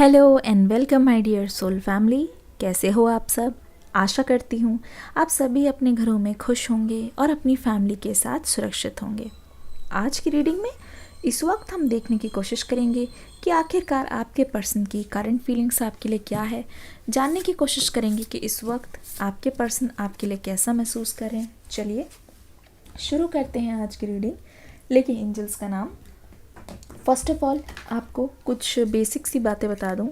Hello and welcome my dear soul family. कैसे हो आप सब? आशा करती हूँ आप सभी अपने घरों में खुश होंगे और अपनी फैमिली के साथ सुरक्षित होंगे। आज की रीडिंग में इस वक्त हम देखने की कोशिश करेंगे कि आखिरकार आपके पर्सन की करंट फीलिंग्स आपके लिए क्या है। जानने की कोशिश करेंगे कि इस वक्त आपके पर्सन आपके लिए कैसा महसूस कर रहे हैं। चलिए शुरू करते हैं आज की रीडिंग। लेकिन एंजल्स का नाम। फर्स्ट ऑफ ऑल आपको कुछ बेसिक सी बातें बता दूं।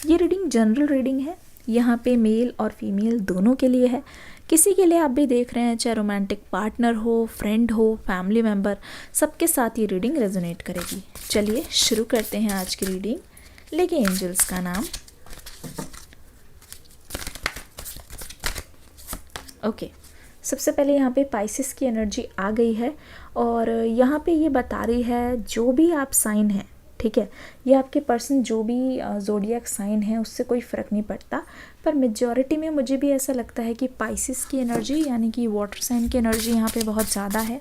ये रीडिंग जनरल रीडिंग है। यहाँ पे मेल और फीमेल दोनों के लिए है। किसी के लिए आप भी देख रहे हैं, चाहे रोमांटिक पार्टनर हो, फ्रेंड हो, फैमिली मेम्बर, सबके साथ ये रीडिंग रेजोनेट करेगी। चलिए शुरू करते हैं आज की रीडिंग। लेकिन एंजल्स का नाम। ओके, सबसे पहले यहाँ पे पाइसेस की एनर्जी आ गई है और यहाँ पे ये बता रही है जो भी आप साइन हैं, ठीक है, ये आपके पर्सन जो भी ज़ोडिएक साइन है उससे कोई फ़र्क नहीं पड़ता, पर मेजॉरिटी में मुझे भी ऐसा लगता है कि पाइसेस की एनर्जी यानी कि वाटर साइन की एनर्जी यहाँ पे बहुत ज़्यादा है।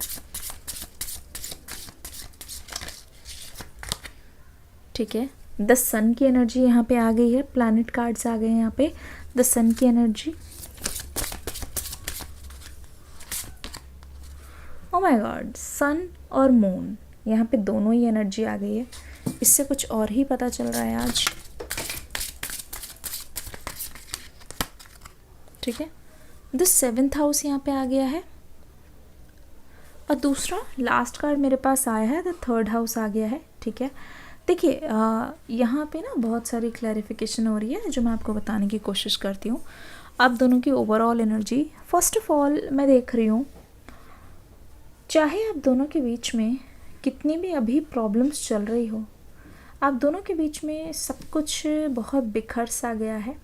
ठीक है, द सन की एनर्जी यहाँ पे आ गई है। प्लैनेट कार्ड्स आ गए हैं यहाँ पे। द सन की एनर्जी। ओ माय गॉड, सन और मून यहाँ पे दोनों ही एनर्जी आ गई है। इससे कुछ और ही पता चल रहा है आज। ठीक है, द 7th हाउस यहाँ पे आ गया है और दूसरा लास्ट कार्ड मेरे पास आया है, द 3rd हाउस आ गया है। ठीक है, देखिए यहाँ पे ना बहुत सारी क्लैरिफिकेशन हो रही है जो मैं आपको बताने की कोशिश करती हूँ। आप दोनों की overall energy. First of all मैं देख रही हूँ, चाहे आप दोनों के बीच में कितनी भी अभी प्रॉब्लम्स चल रही हो, आप दोनों के बीच में सब कुछ बहुत बिखर सा गया है,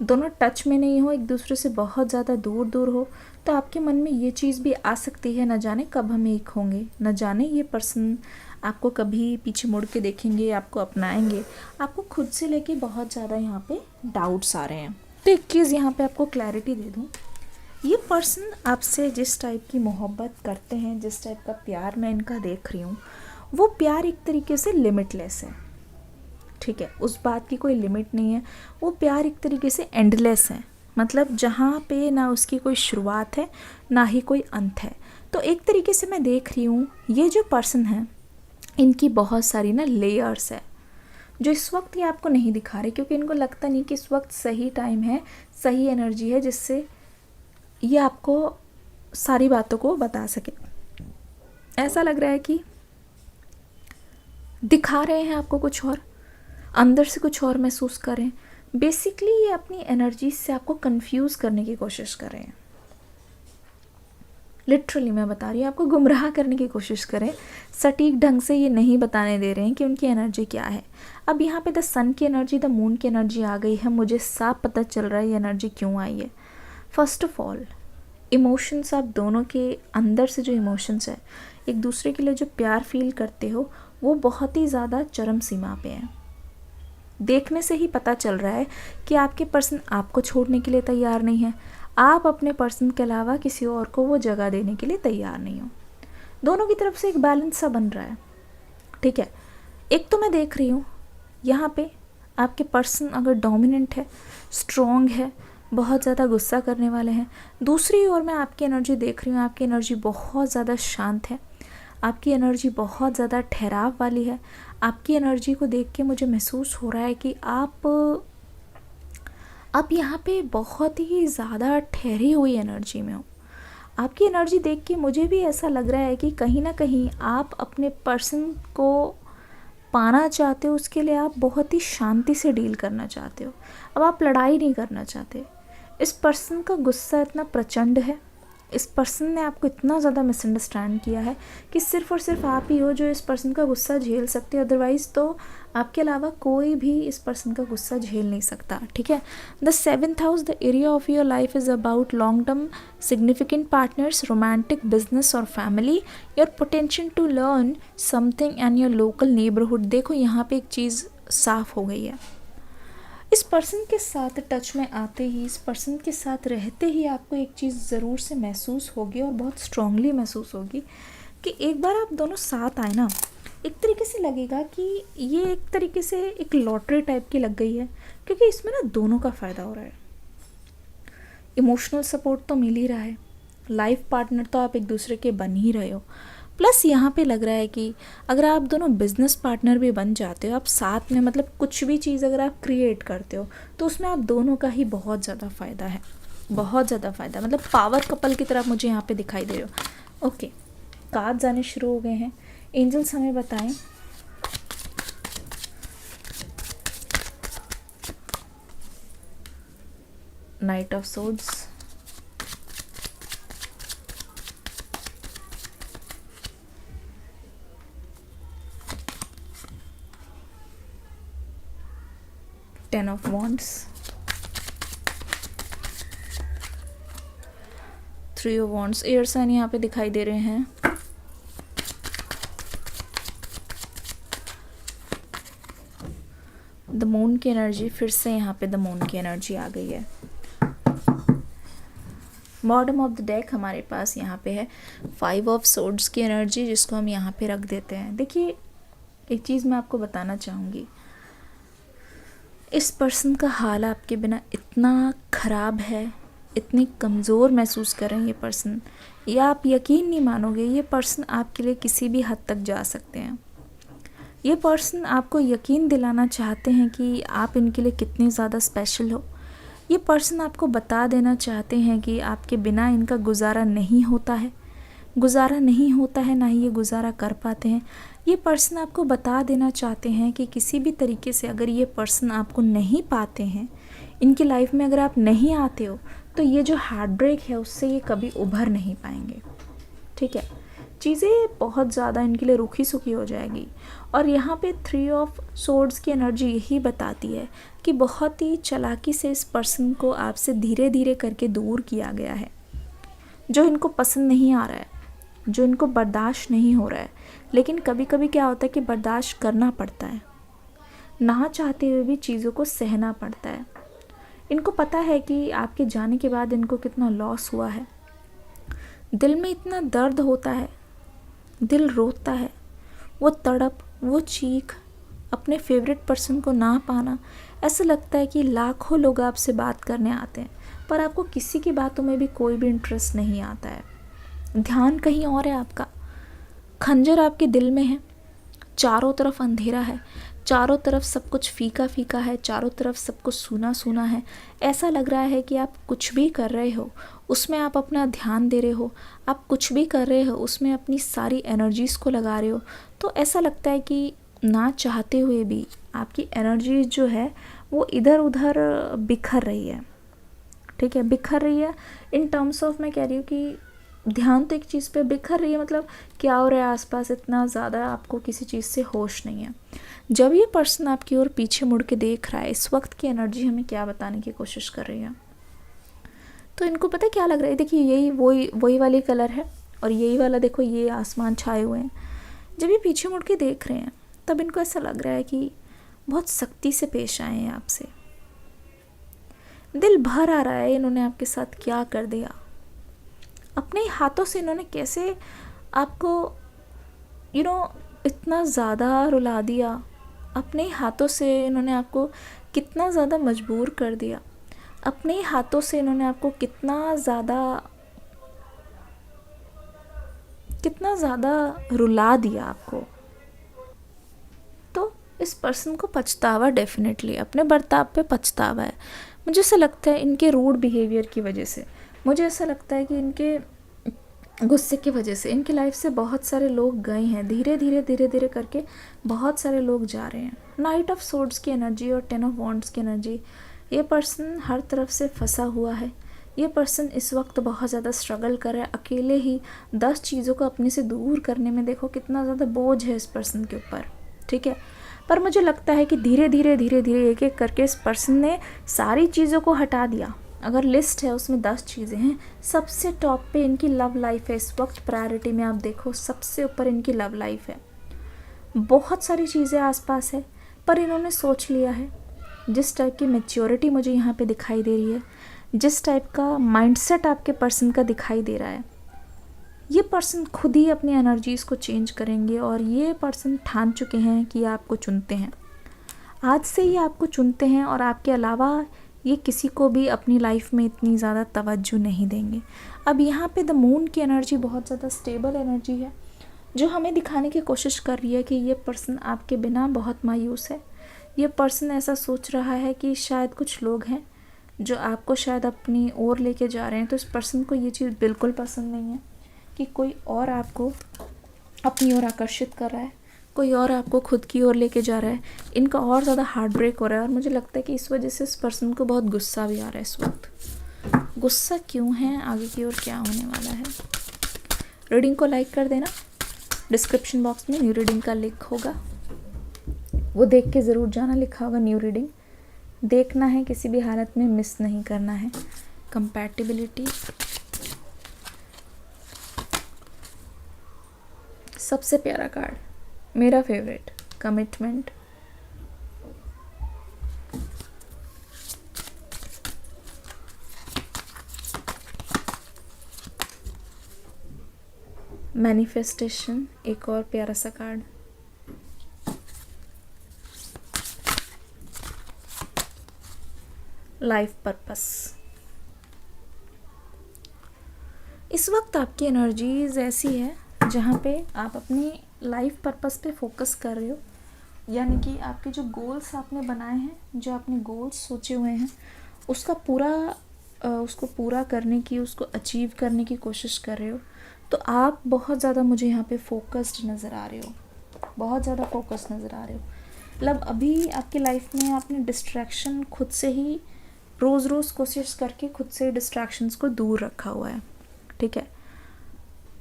दोनों टच में नहीं हो, एक दूसरे से बहुत ज़्यादा दूर दूर हो, तो आपके मन में ये चीज़ भी आ सकती है, न जाने कब हम एक होंगे, न जाने ये पर्सन आपको कभी पीछे मुड़ के देखेंगे, आपको अपनाएंगे। आपको खुद से लेके बहुत ज़्यादा यहाँ पे डाउट्स आ रहे हैं। तो एक चीज़ यहाँ पे आपको क्लैरिटी दे दूँ, ये पर्सन आपसे जिस टाइप की मोहब्बत करते हैं, जिस टाइप का प्यार मैं इनका देख रही हूँ, वो प्यार एक तरीके से लिमिटलेस है। ठीक है, उस बात की कोई लिमिट नहीं है। वो प्यार एक तरीके से एंडलेस है, मतलब जहाँ पे ना उसकी कोई शुरुआत है ना ही कोई अंत है। तो एक तरीके से मैं देख रही हूँ ये जो पर्सन है इनकी बहुत सारी ना लेयर्स है जो इस वक्त ये आपको नहीं दिखा रहे, क्योंकि इनको लगता नहीं कि इस वक्त सही टाइम है, सही एनर्जी है जिससे ये आपको सारी बातों को बता सके। ऐसा लग रहा है कि दिखा रहे हैं आपको कुछ और, अंदर से कुछ और महसूस कर रहे हैं। बेसिकली ये अपनी एनर्जी से आपको कंफ्यूज करने की कोशिश कर रहे हैं। लिटरली मैं बता रही हूँ, आपको गुमराह करने की कोशिश करें। सटीक ढंग से ये नहीं बताने दे रहे हैं कि उनकी एनर्जी क्या है। अब यहाँ पे द सन की एनर्जी, द मून की एनर्जी आ गई है। मुझे साफ पता चल रहा है ये एनर्जी क्यों आई है। फर्स्ट ऑफ ऑल इमोशंस, आप दोनों के अंदर से जो इमोशंस है, एक दूसरे के लिए जो प्यार फील करते हो, वो बहुत ही ज़्यादा चरम सीमा पे है। देखने से ही पता चल रहा है कि आपके पर्सन आपको छोड़ने के लिए तैयार नहीं है, आप अपने पर्सन के अलावा किसी और को वो जगह देने के लिए तैयार नहीं हो। दोनों की तरफ से एक बैलेंस सा बन रहा है। ठीक है, एक तो मैं देख रही हूँ यहाँ पे आपके पर्सन अगर डोमिनेंट है, स्ट्रॉन्ग है, बहुत ज़्यादा गुस्सा करने वाले हैं। दूसरी ओर मैं आपकी एनर्जी देख रही हूँ, आपकी एनर्जी बहुत ज़्यादा शांत है, आपकी एनर्जी बहुत ज़्यादा ठहराव वाली है। आपकी एनर्जी को देख के मुझे महसूस हो रहा है कि आप यहाँ पे बहुत ही ज़्यादा ठहरी हुई एनर्जी में हो। आपकी एनर्जी देख के मुझे भी ऐसा लग रहा है कि कहीं ना कहीं आप अपने पर्सन को पाना चाहते हो, उसके लिए आप बहुत ही शांति से डील करना चाहते हो। अब आप लड़ाई नहीं करना चाहते। इस पर्सन का गुस्सा इतना प्रचंड है, इस पर्सन ने आपको इतना ज़्यादा मिसअंडरस्टैंड किया है कि सिर्फ़ और सिर्फ आप ही हो जो इस पर्सन का गुस्सा झेल सकते, अदरवाइज़ तो आपके अलावा कोई भी इस पर्सन का गुस्सा झेल नहीं सकता। ठीक है, the 7th house, the area of your life is about long term significant partners, romantic, business और family, your potential to learn something and your local neighbourhood. देखो यहाँ पे एक चीज़ साफ हो गई है, इस पर्सन के साथ टच में आते ही, इस पर्सन के साथ रहते ही आपको एक चीज़ ज़रूर से महसूस होगी और बहुत स्ट्रांगली महसूस होगी कि एक बार आप दोनों साथ आए ना, एक तरीके से लगेगा कि ये एक तरीके से एक लॉटरी टाइप की लग गई है, क्योंकि इसमें ना दोनों का फ़ायदा हो रहा है। इमोशनल सपोर्ट तो मिल ही रहा है, लाइफ पार्टनर तो आप एक दूसरे के बन ही रहे हो, प्लस यहाँ पे लग रहा है कि अगर आप दोनों बिजनेस पार्टनर भी बन जाते हो, आप साथ में मतलब कुछ भी चीज़ अगर आप क्रिएट करते हो तो उसमें आप दोनों का ही बहुत ज़्यादा फ़ायदा है, बहुत ज़्यादा फ़ायदा, मतलब पावर कपल की तरह मुझे यहाँ पे दिखाई दे रहे हो। ओके, कार्ड्स आने शुरू हो गए हैं। एंजल्स हमें बताएं knight of swords, ten of wands, three of wands, air sign यहाँ पे दिखाई दे रहे हैं। द मून की एनर्जी, फिर से यहाँ पे द मून की एनर्जी आ गई है। बॉटम ऑफ द डेक हमारे पास यहाँ पे है फाइव ऑफ सोर्ड्स की एनर्जी, जिसको हम यहाँ पे रख देते हैं। देखिए, एक चीज़ मैं आपको बताना चाहूँगी, इस पर्सन का हाल आपके बिना इतना ख़राब है, इतनी कमज़ोर महसूस कर रहे हैं ये पर्सन, या आप यकीन नहीं मानोगे, ये पर्सन आपके लिए किसी भी हद तक जा सकते हैं। ये पर्सन आपको यकीन दिलाना चाहते हैं कि आप इनके लिए कितने ज़्यादा स्पेशल हो। ये पर्सन आपको बता देना चाहते हैं कि आपके बिना इनका गुजारा नहीं होता है, गुजारा नहीं होता है, ना ही ये गुजारा कर पाते हैं। ये पर्सन आपको बता देना चाहते हैं कि किसी भी तरीके से अगर ये पर्सन आपको नहीं पाते हैं, इनकी लाइफ में अगर आप नहीं आते हो, तो ये जो हार्ट ब्रेक है उससे ये कभी उभर नहीं पाएंगे। ठीक है, चीज़ें बहुत ज़्यादा इनके लिए रूखी सूखी हो जाएगी। और यहाँ पे थ्री ऑफ सोर्ड्स की एनर्जी यही बताती है कि बहुत ही चालाकी से इस पर्सन को आपसे धीरे धीरे करके दूर किया गया है। जो इनको पसंद नहीं आ रहा है, जो इनको बर्दाश्त नहीं हो रहा है, लेकिन कभी कभी क्या होता है कि बर्दाश्त करना पड़ता है, ना चाहते हुए भी चीज़ों को सहना पड़ता है। इनको पता है कि आपके जाने के बाद इनको कितना लॉस हुआ है, दिल में इतना दर्द होता है, दिल रोता है, वो तड़प, वो चीख, अपने फेवरेट पर्सन को ना पाना, ऐसा लगता है कि लाखों लोग आपसे बात करने आते हैं पर आपको किसी की बातों में भी कोई भी इंटरेस्ट नहीं आता है, ध्यान कहीं और है आपका, खंजर आपके दिल में है, चारों तरफ अंधेरा है, चारों तरफ सब कुछ फीका फीका है, चारों तरफ सब कुछ सूना सूना है। ऐसा लग रहा है कि आप कुछ भी कर रहे हो उसमें आप अपना ध्यान दे रहे हो, आप कुछ भी कर रहे हो उसमें अपनी सारी एनर्जीज़ को लगा रहे हो, तो ऐसा लगता है कि ना चाहते हुए भी आपकी एनर्जी जो है वो इधर उधर बिखर रही है। ठीक है, बिखर रही है इन टर्म्स ऑफ, मैं कह रही हूँ कि ध्यान तो एक चीज़ पे बिखर रही है, मतलब क्या हो रहा है आसपास, इतना ज़्यादा आपको किसी चीज़ से होश नहीं है। जब ये पर्सन आपकी ओर पीछे मुड़ के देख रहा है, इस वक्त की एनर्जी हमें क्या बताने की कोशिश कर रही है, तो इनको पता है क्या लग रहा है। देखिए, यही वही वाली कलर है और यही वाला, देखो ये आसमान छाए हुए हैं। जब ये पीछे मुड़ के देख रहे हैं तब इनको ऐसा लग रहा है कि बहुत सख्ती से पेश आए हैं आपसे, दिल भर आ रहा है इन्होंने आपके साथ क्या कर दिया, अपने हाथों से इन्होंने कैसे आपको इतना ज़्यादा रुला दिया, अपने हाथों से इन्होंने आपको कितना ज़्यादा मजबूर कर दिया, अपने हाथों से इन्होंने आपको कितना ज़्यादा रुला दिया आपको। तो इस पर्सन को पछतावा, डेफिनेटली अपने बर्ताव पे पछतावा है। मुझे ऐसा लगता है इनके रूड बिहेवियर की वजह से, मुझे ऐसा लगता है कि इनके गुस्से की वजह से इनकी लाइफ से बहुत सारे लोग गए हैं, धीरे धीरे करके बहुत सारे लोग जा रहे हैं। नाइट ऑफ सोर्ड्स की एनर्जी और टेन ऑफ वॉन्ड्स की एनर्जी, ये पर्सन हर तरफ से फंसा हुआ है। ये पर्सन इस वक्त बहुत ज़्यादा स्ट्रगल कर रहा है, अकेले ही 10 चीज़ों को अपने से दूर करने में देखो कितना ज़्यादा बोझ है इस पर्सन के ऊपर। ठीक है, पर मुझे लगता है कि धीरे धीरे एक एक करके इस पर्सन ने सारी चीज़ों को हटा दिया। अगर लिस्ट है उसमें 10 चीज़ें हैं, सबसे टॉप पे इनकी लव लाइफ है। इस वक्त प्रायोरिटी में आप देखो सबसे ऊपर इनकी लव लाइफ है। बहुत सारी चीज़ें आसपास है पर इन्होंने सोच लिया है, जिस टाइप की मैच्योरिटी मुझे यहाँ पे दिखाई दे रही है, जिस टाइप का माइंडसेट आपके पर्सन का दिखाई दे रहा है, ये पर्सन खुद ही अपनी एनर्जीज़ को चेंज करेंगे और ये पर्सन ठान चुके हैं कि आपको चुनते हैं, आज से ही आपको चुनते हैं और आपके अलावा ये किसी को भी अपनी लाइफ में इतनी ज़्यादा तवज्जो नहीं देंगे। अब यहाँ पे द मून की एनर्जी बहुत ज़्यादा स्टेबल एनर्जी है जो हमें दिखाने की कोशिश कर रही है कि ये पर्सन आपके बिना बहुत मायूस है। ये पर्सन ऐसा सोच रहा है कि शायद कुछ लोग हैं जो आपको शायद अपनी ओर लेके जा रहे हैं, तो इस पर्सन को ये चीज़ बिल्कुल पसंद नहीं है कि कोई और आपको अपनी ओर आकर्षित कर रहा है, कोई और आपको खुद की ओर लेके जा रहा है। इनका और ज़्यादा हार्ट ब्रेक हो रहा है और मुझे लगता है कि इस वजह से इस पर्सन को बहुत गुस्सा भी आ रहा है इस वक्त। गुस्सा क्यों है, आगे की ओर क्या होने वाला है। रीडिंग को लाइक कर देना, डिस्क्रिप्शन बॉक्स में न्यू रीडिंग का लिंक होगा, वो देख के ज़रूर जाना, लिखा होगा न्यू रीडिंग। देखना है, किसी भी हालत में मिस नहीं करना है। कंपैटिबिलिटी, सबसे प्यारा कार्ड, मेरा फेवरेट, कमिटमेंट, मैनिफेस्टेशन, एक और प्यारा सा कार्ड, लाइफ पर्पस। इस वक्त आपकी एनर्जीज ऐसी है जहाँ पे आप अपनी लाइफ पर्पस पे फोकस कर रहे हो, यानी कि आपके जो गोल्स आपने बनाए हैं, जो आपने गोल्स सोचे हुए हैं, उसको पूरा करने की, उसको अचीव करने की कोशिश कर रहे हो। तो आप बहुत ज़्यादा मुझे यहाँ पे फोकस्ड नज़र आ रहे हो, बहुत ज़्यादा फोकस्ड नज़र आ रहे हो। मतलब अभी आपकी लाइफ में आपने डिस्ट्रैक्शन खुद से ही रोज़ रोज़ कोशिश करके खुद से डिस्ट्रैक्शंस को दूर रखा हुआ है, ठीक है।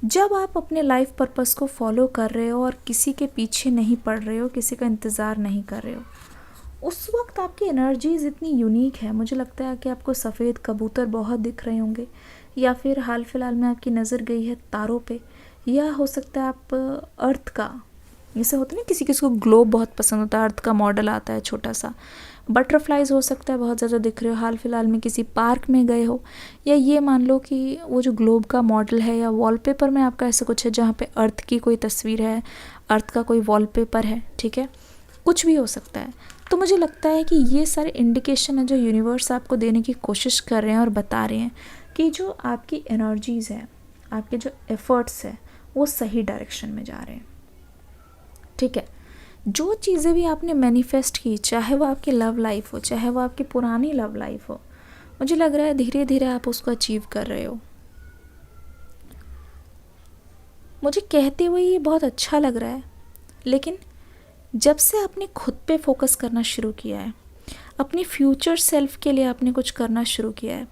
जब आप अपने लाइफ पर्पस को फॉलो कर रहे हो और किसी के पीछे नहीं पड़ रहे हो, किसी का इंतज़ार नहीं कर रहे हो, उस वक्त आपकी एनर्जीज इतनी यूनिक है। मुझे लगता है कि आपको सफ़ेद कबूतर बहुत दिख रहे होंगे, या फिर हाल फिलहाल में आपकी नज़र गई है तारों पे, या हो सकता है आप अर्थ का, जैसे होता है ना किसी किसी को ग्लोब बहुत पसंद होता है, अर्थ का मॉडल आता है छोटा सा, बटरफ्लाइज हो सकता है बहुत ज़्यादा दिख रहे हो, हाल फिलहाल में किसी पार्क में गए हो, या ये मान लो कि वो जो ग्लोब का मॉडल है या वॉलपेपर में आपका ऐसा कुछ है जहाँ पे अर्थ की कोई तस्वीर है, अर्थ का कोई वॉलपेपर है, ठीक है, कुछ भी हो सकता है। तो मुझे लगता है कि ये सारे इंडिकेशन है जो यूनिवर्स आपको देने की कोशिश कर रहे हैं और बता रहे हैं कि जो आपकी एनर्जीज़ है, आपके जो एफ़र्ट्स है, वो सही डायरेक्शन में जा रहे हैं, ठीक है। जो चीज़ें भी आपने मैनिफेस्ट की, चाहे वो आपकी लव लाइफ हो, चाहे वो आपकी पुरानी लव लाइफ हो, मुझे लग रहा है धीरे धीरे आप उसको अचीव कर रहे हो। मुझे कहते हुए ये बहुत अच्छा लग रहा है, लेकिन जब से आपने खुद पे फोकस करना शुरू किया है, अपनी फ्यूचर सेल्फ के लिए आपने कुछ करना शुरू किया है,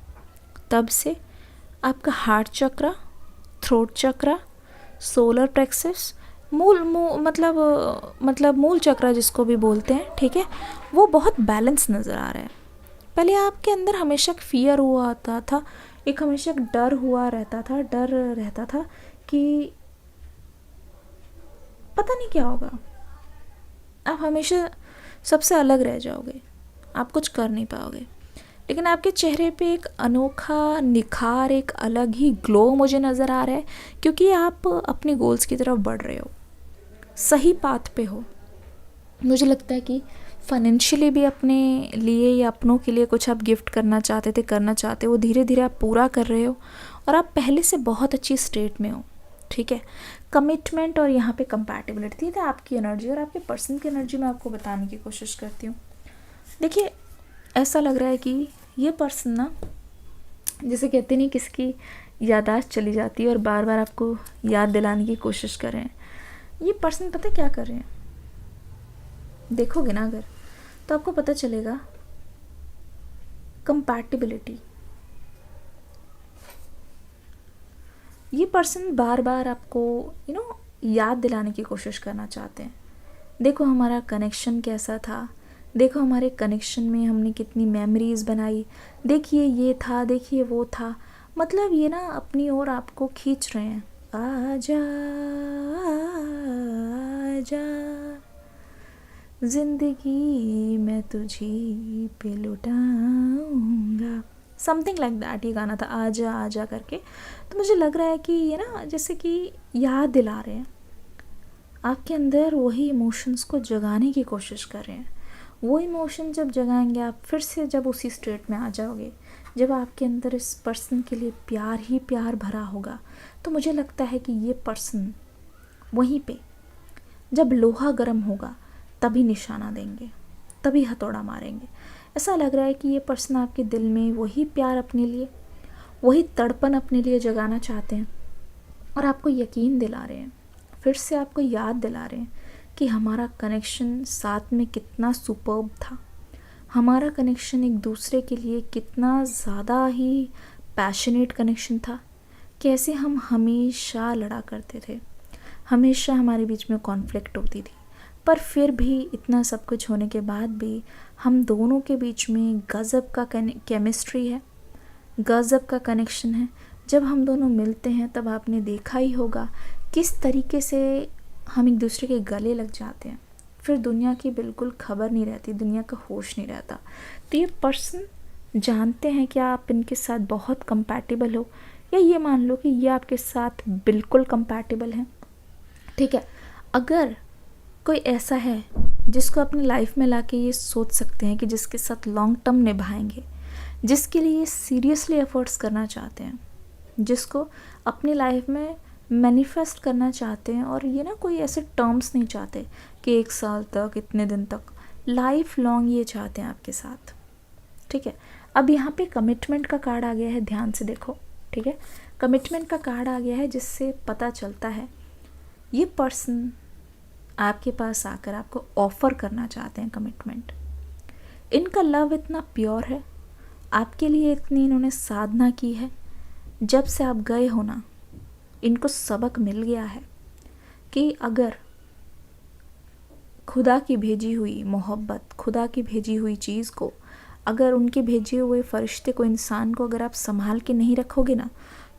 तब से आपका हार्ट चक्रा, थ्रोट चक्रा, सोलर प्लेक्सस, मतलब मूल चक्रा जिसको भी बोलते हैं, ठीक है, वो बहुत बैलेंस नज़र आ रहा है। पहले आपके अंदर हमेशा एक फियर हुआ आता था, एक हमेशा एक डर रहता था कि पता नहीं क्या होगा, आप हमेशा सबसे अलग रह जाओगे, आप कुछ कर नहीं पाओगे। लेकिन आपके चेहरे पे एक अनोखा निखार, एक अलग ही ग्लो मुझे नज़र आ रहा है, क्योंकि आप अपने गोल्स की तरफ बढ़ रहे हो, सही पाथ पे हो। मुझे लगता है कि फाइनेंशियली भी अपने लिए या अपनों के लिए कुछ आप गिफ्ट करना चाहते, वो धीरे धीरे आप पूरा कर रहे हो और आप पहले से बहुत अच्छी स्टेट में हो, ठीक है। कमिटमेंट और यहाँ पे कंपैटिबिलिटी थी आपकी एनर्जी और आपके पर्सन की एनर्जी मैं आपको बताने की कोशिश करती हूँ। देखिए, ऐसा लग रहा है कि ये पर्सन ना, जैसे कहते नहीं किसकी याददाश्त चली जाती है और बार बार आपको याद दिलाने की कोशिश कर रहे हैं। ये पर्सन पता क्या कर रहे हैं, देखोगे ना अगर, तो आपको पता चलेगा। कंपैटिबिलिटी, ये पर्सन बार बार आपको याद दिलाने की कोशिश करना चाहते हैं। देखो हमारा कनेक्शन कैसा था, देखो हमारे कनेक्शन में हमने कितनी मेमोरीज़ बनाई, देखिए ये था, देखिए वो था। मतलब ये ना अपनी ओर आपको खींच रहे हैं, आजा आजा जिंदगी मैं तुझी पे लुटाऊंगा, समथिंग लाइक दैट ये गाना था, आजा आजा करके। तो मुझे लग रहा है कि ये ना जैसे कि याद दिला रहे हैं आपके अंदर वही इमोशंस को जगाने की कोशिश कर रहे हैं। वो इमोशन जब जगाएंगे आप फिर से, जब उसी स्टेट में आ जाओगे, जब आपके अंदर इस पर्सन के लिए प्यार ही प्यार भरा होगा, तो मुझे लगता है कि ये पर्सन वहीं पे जब लोहा गर्म होगा तभी निशाना देंगे, तभी हथौड़ा मारेंगे। ऐसा लग रहा है कि ये पर्सन आपके दिल में वही प्यार अपने लिए, वही तड़पन अपने लिए जगाना चाहते हैं और आपको यकीन दिला रहे हैं, फिर से आपको याद दिला रहे हैं कि हमारा कनेक्शन साथ में कितना सुपर्ब था, हमारा कनेक्शन एक दूसरे के लिए कितना ज़्यादा ही पैशनेट कनेक्शन था, कैसे हम हमेशा लड़ा करते थे, हमेशा हमारे बीच में कॉन्फ्लिक्ट होती थी, पर फिर भी इतना सब कुछ होने के बाद भी हम दोनों के बीच में गज़ब का केमिस्ट्री है, गज़ब का कनेक्शन है। जब हम दोनों मिलते हैं तब आपने देखा ही होगा किस तरीके से हम एक दूसरे के गले लग जाते हैं, फिर दुनिया की बिल्कुल खबर नहीं रहती, दुनिया का होश नहीं रहता। तो ये पर्सन जानते हैं कि आप इनके साथ बहुत कंपैटिबल हो, या ये मान लो कि ये आपके साथ बिल्कुल कंपैटिबल हैं, ठीक है। अगर कोई ऐसा है जिसको अपनी लाइफ में लाके ये सोच सकते हैं कि जिसके साथ लॉन्ग टर्म निभाएंगे, जिसके लिए सीरियसली एफर्ट्स करना चाहते हैं, जिसको अपनी लाइफ में मैनिफेस्ट करना चाहते हैं, और ये ना कोई ऐसे टर्म्स नहीं चाहते कि 1 साल तक, इतने दिन तक, लाइफ लॉन्ग ये चाहते हैं आपके साथ, ठीक है। अब यहाँ पे कमिटमेंट का कार्ड आ गया है, ध्यान से देखो, ठीक है। कमिटमेंट का कार्ड आ गया है जिससे पता चलता है ये पर्सन आपके पास आकर आपको ऑफ़र करना चाहते हैं कमिटमेंट। इनका लव इतना प्योर है, आपके लिए इतनी इन्होंने साधना की है, जब से आप गए हो ना इनको सबक मिल गया है कि अगर खुदा की भेजी हुई मोहब्बत, खुदा की भेजी हुई चीज़ को, अगर उनके भेजे हुए फरिश्ते को, इंसान को अगर आप संभाल के नहीं रखोगे ना,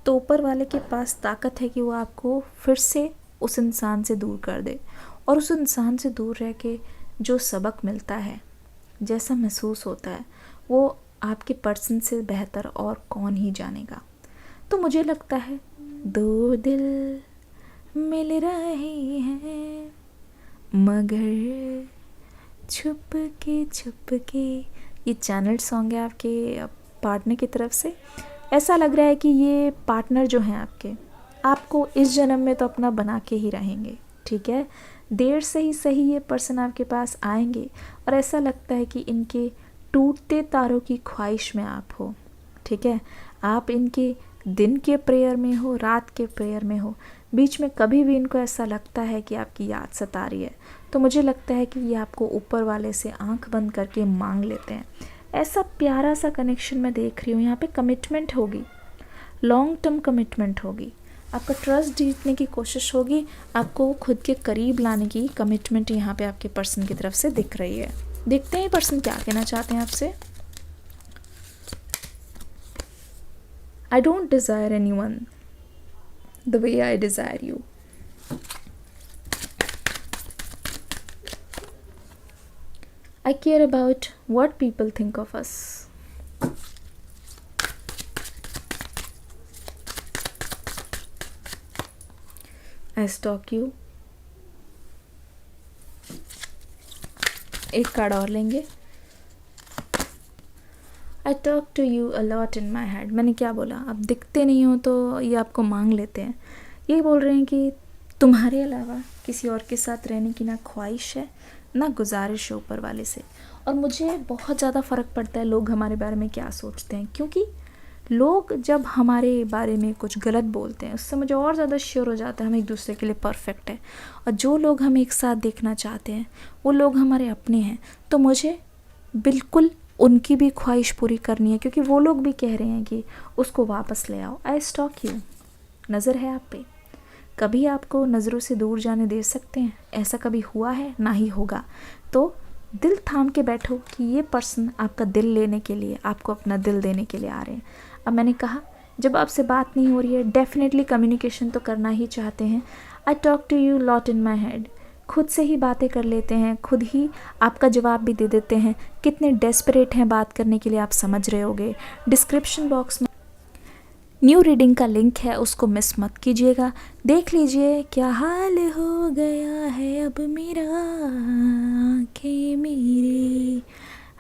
तो ऊपर वाले के पास ताकत है कि वो आपको फिर से उस इंसान से दूर कर दे। और उस इंसान से दूर रह के जो सबक मिलता है, जैसा महसूस होता है, वो आपके पर्सन से बेहतर और कौन ही जानेगा। तो मुझे लगता है 2 दिल मिल रहे हैं मगर छुप के, ये चैनल सॉन्ग है आपके पार्टनर की तरफ से। ऐसा लग रहा है कि ये पार्टनर जो हैं आपको इस जन्म में तो अपना बना के ही रहेंगे, ठीक है। देर से ही सही ये पर्सन आपके पास आएंगे, और ऐसा लगता है कि इनके टूटते तारों की ख्वाहिश में आप हो, ठीक है। आप इनके दिन के प्रेयर में हो, रात के प्रेयर में हो, बीच में कभी भी इनको ऐसा लगता है कि आपकी याद सता रही है, तो मुझे लगता है कि ये आपको ऊपर वाले से आंख बंद करके मांग लेते हैं। ऐसा प्यारा सा कनेक्शन मैं देख रही हूँ। यहाँ पे कमिटमेंट होगी, लॉन्ग टर्म कमिटमेंट होगी, आपका ट्रस्ट जीतने की कोशिश होगी, आपको खुद के करीब लाने की कमिटमेंट यहाँ पे आपके पर्सन की तरफ से दिख रही है। देखते हैं पर्सन क्या कहना चाहते हैं आपसे। I don't desire anyone the way I desire you. I care about what people think of us. I stalk you. एक कार्ड और लेंगे। I talk to you a lot in my head. मैंने क्या बोला, आप दिखते नहीं हो तो ये आपको मांग लेते हैं। ये बोल रहे हैं कि तुम्हारे अलावा किसी और के साथ रहने की ना ख्वाहिश है, ना गुजारिश है ऊपर वाले से। और मुझे बहुत ज़्यादा फ़र्क पड़ता है लोग हमारे बारे में क्या सोचते हैं, क्योंकि लोग जब हमारे बारे में कुछ गलत बोलते हैं उससे मुझे और ज़्यादा श्योर हो जाता है हम एक दूसरे के लिए परफेक्ट है। और जो लोग हम एक साथ देखना चाहते हैं वो लोग हमारे अपने हैं, तो मुझे बिल्कुल उनकी भी ख्वाहिश पूरी करनी है, क्योंकि वो लोग भी कह रहे हैं कि उसको वापस ले आओ। आई स्टॉक यू, नज़र है आप पे, कभी आपको नज़रों से दूर जाने दे सकते हैं? ऐसा कभी हुआ है? ना ही होगा। तो दिल थाम के बैठो कि ये पर्सन आपका दिल लेने के लिए, आपको अपना दिल देने के लिए आ रहे हैं। अब मैंने कहा जब आपसे बात नहीं हो रही है, डेफिनेटली कम्युनिकेशन तो करना ही चाहते हैं। I talk to you lot in my head, खुद से ही बातें कर लेते हैं, खुद ही आपका जवाब भी दे देते हैं। कितने डेस्परेट हैं बात करने के लिए आप समझ रहे होगे। डिस्क्रिप्शन बॉक्स में न्यू रीडिंग का लिंक है, उसको मिस मत कीजिएगा। देख लीजिए क्या हाल हो गया है अब मेरा, आँखें मेरी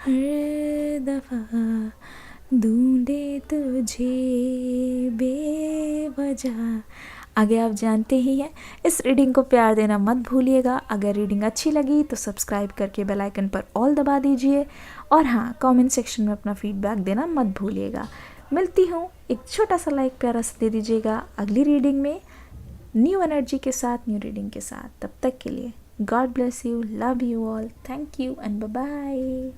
हर दफ़ा ढूंढे तुझे बेवजह। आगे आप जानते ही हैं। इस रीडिंग को प्यार देना मत भूलिएगा। अगर रीडिंग अच्छी लगी तो सब्सक्राइब करके बेल आइकन पर ऑल दबा दीजिए, और हाँ, कमेंट सेक्शन में अपना फीडबैक देना मत भूलिएगा। मिलती हूँ, एक छोटा सा लाइक प्यारा सा दे दीजिएगा अगली रीडिंग में, न्यू एनर्जी के साथ, न्यू रीडिंग के साथ। तब तक के लिए God bless you, love you all, thank you and bye bye.